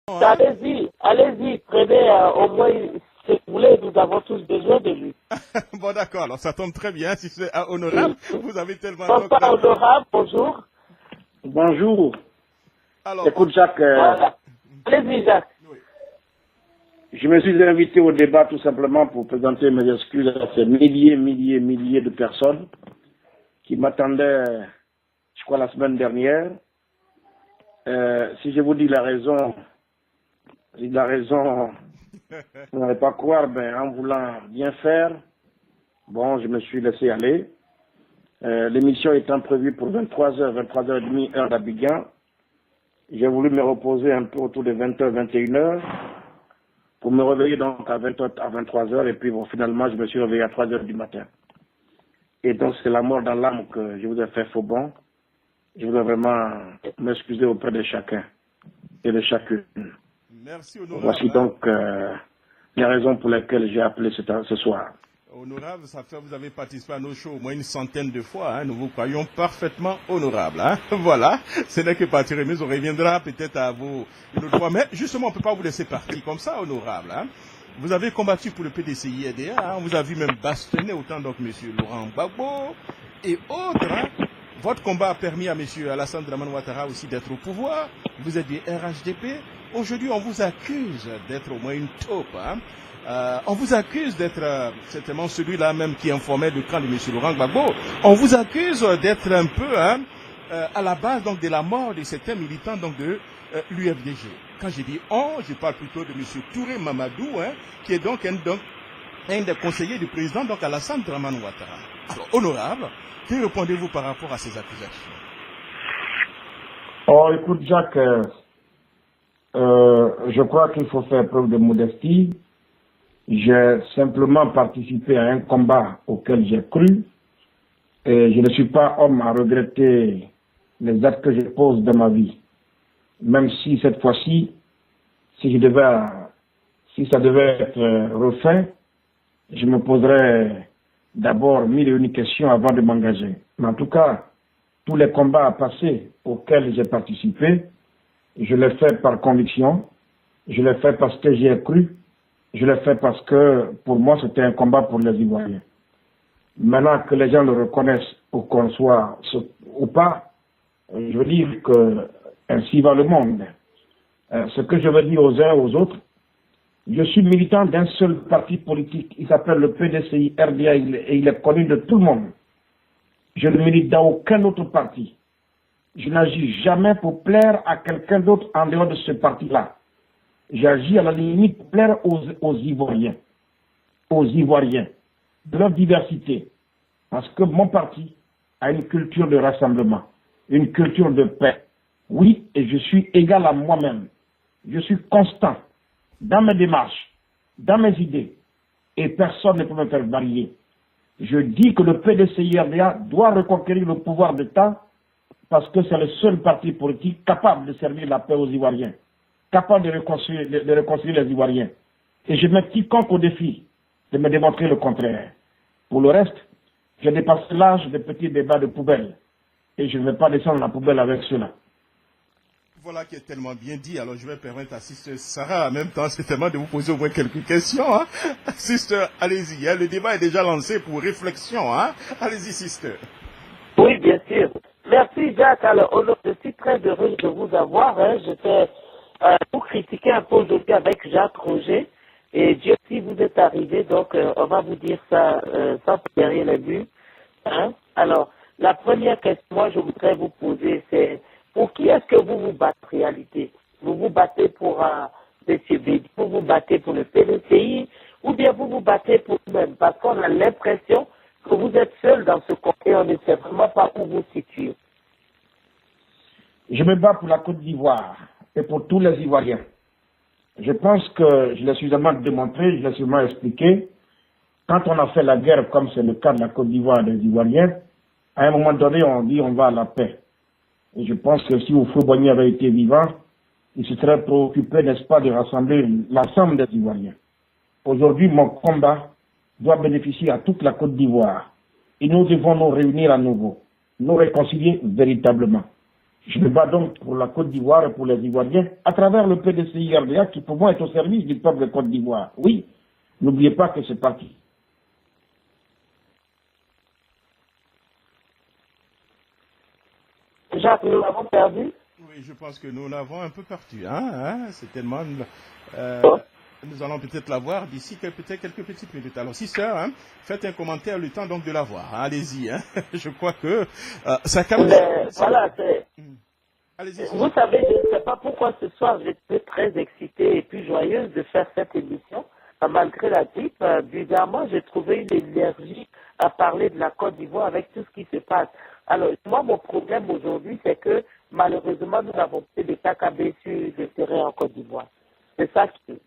Hein? Allez-y, allez-y, prenez au moins ce que vous voulez, nous avons tous besoin de lui. Bon, d'accord, alors ça tombe très bien. Si c'est honorable, vous avez tellement donc Papa honorable, bonjour. Bonjour. Alors, Écoute, Jacques, Voilà. Allez-y, Jacques. oui. je me suis invité au débat tout simplement pour présenter mes excuses à ces milliers de personnes qui m'attendaient, je crois, la semaine dernière. Si je vous dis la raison, vous n'allez pas croire, ben, en voulant bien faire, bon, je me suis laissé aller. L'émission étant prévue pour 23h, 23h30, heure d'Abidjan, j'ai voulu me reposer un peu autour de 20h, 21h, pour me réveiller donc à 20h, à 23h, et puis bon, finalement, je me suis réveillé à 3h du matin. Et donc, c'est la mort dans l'âme que je vous ai fait faux bon. Je voudrais vraiment m'excuser auprès de chacun et de chacune. Merci, honorable. Voici donc les raisons pour lesquelles j'ai appelé ce soir. Honorable, ça fait vous avez participé à nos shows au moins une centaine de fois. Hein, nous vous croyons parfaitement honorable. Hein. Voilà, ce n'est que partie remise. On reviendra peut-être à vous une autre fois. Mais justement, on ne peut pas vous laisser partir comme ça, honorable. Hein. Vous avez combattu pour le PDCI-RDA. Hein. On vous a vu même bastonner autant donc M. Laurent Gbagbo et autres. Hein. Votre combat a permis à M. Alassane Dramane Ouattara aussi d'être au pouvoir. Vous êtes du RHDP. Aujourd'hui, on vous accuse d'être au moins une taupe. Hein. On vous accuse d'être certainement celui-là même qui informait le camp de M. Laurent Gbagbo. On vous accuse d'être un peu à la base donc de la mort de certains militants donc de l'UFDG. Quand je dis on, je parle plutôt de M. Touré Mamadou, hein, qui est donc un des conseillers du président donc Alassane Dramane Ouattara. Alors, honorable, que répondez-vous par rapport à ces accusations? Oh, écoute, Jacques, je crois qu'il faut faire preuve de modestie. J'ai simplement participé à un combat auquel j'ai cru et je ne suis pas homme à regretter les actes que je pose dans ma vie. Même si cette fois-ci, si ça devait être refait, je me poserais d'abord mille et une questions avant de m'engager. Mais en tout cas, tous les combats passés auxquels j'ai participé, je les fais par conviction, je les fais parce que j'y ai cru. Je l'ai fait parce que, pour moi, c'était un combat pour les Ivoiriens. Maintenant que les gens le reconnaissent, ou qu'on soit ou pas, je veux dire que ainsi va le monde. Ce que je veux dire aux uns et aux autres, je suis militant d'un seul parti politique. Il s'appelle le PDCI-RDA et il est connu de tout le monde. Je ne milite dans aucun autre parti. Je n'agis jamais pour plaire à quelqu'un d'autre en dehors de ce parti-là. J'agis à la limite pour plaire aux Ivoiriens, de leur diversité. Parce que mon parti a une culture de rassemblement, une culture de paix. Oui, et je suis égal à moi-même. Je suis constant dans mes démarches, dans mes idées, et personne ne peut me faire varier. Je dis que le PDCI-RDA doit reconquérir le pouvoir d'État parce que c'est le seul parti politique capable de servir la paix aux Ivoiriens, capable de réconcilier les Ivoiriens. Et je mets quiconque au défi de me démontrer le contraire. Pour le reste, j'ai dépassé l'âge des petits débats de poubelle. Et je ne vais pas descendre la poubelle avec cela. Voilà qui est tellement bien dit. Alors je vais permettre à Sister Sarah en même temps certainement de vous poser au moins quelques questions. Hein. Sister, allez-y. Hein. Le débat est déjà lancé pour réflexion. Hein. Allez-y, Sister. Oui, bien sûr. Merci, Jacques. Alors, je suis très heureux de vous avoir. Hein. J'étais pour critiquer un peu aujourd'hui avec Jacques Roger. Et Dieu, si vous êtes arrivé, donc on va vous dire ça sans derrière les buts. Hein. Alors, la première question, moi, je voudrais vous poser, c'est pour qui est-ce que vous vous battez en réalité? Vous vous battez pour M. Bédi, vous vous battez pour le PDCI, ou bien vous vous battez pour vous-même? Parce qu'on a l'impression que vous êtes seul dans ce côté, on ne sait vraiment pas où vous situez. Je me bats pour la Côte d'Ivoire et pour tous les Ivoiriens. Je pense que je l'ai suffisamment démontré, je l'ai suffisamment expliqué. Quand on a fait la guerre, comme c'est le cas de la Côte d'Ivoire et des Ivoiriens, à un moment donné, on dit on va à la paix. Et je pense que si Houphouët-Boigny avait été vivant, il se serait préoccupé, n'est-ce pas, de rassembler l'ensemble des Ivoiriens. Aujourd'hui, mon combat doit bénéficier à toute la Côte d'Ivoire. Et nous devons nous réunir à nouveau, nous réconcilier véritablement. Je me bats donc pour la Côte d'Ivoire et pour les Ivoiriens à travers le PDCI-RDA qui pour moi est au service du peuple de Côte d'Ivoire. Oui, n'oubliez pas que c'est parti. Jacques, nous l'avons perdu. Oui, je pense que nous l'avons un peu perdu. C'est tellement... Oh. nous allons peut-être la voir d'ici peut-être quelques petites minutes. Alors, si sœur, faites un commentaire le temps donc de la voir. Allez-y. Je crois que ça calme... Voilà, c'est... Allez-y. Vous savez, je ne sais pas pourquoi ce soir j'étais très excitée et puis joyeuse de faire cette émission. Malgré la grippe, bizarrement, j'ai trouvé une énergie à parler de la Côte d'Ivoire avec tout ce qui se passe. Alors, moi, mon problème aujourd'hui, c'est que malheureusement, nous n'avons plus de KKB sur le terrain en Côte d'Ivoire. C'est ça qui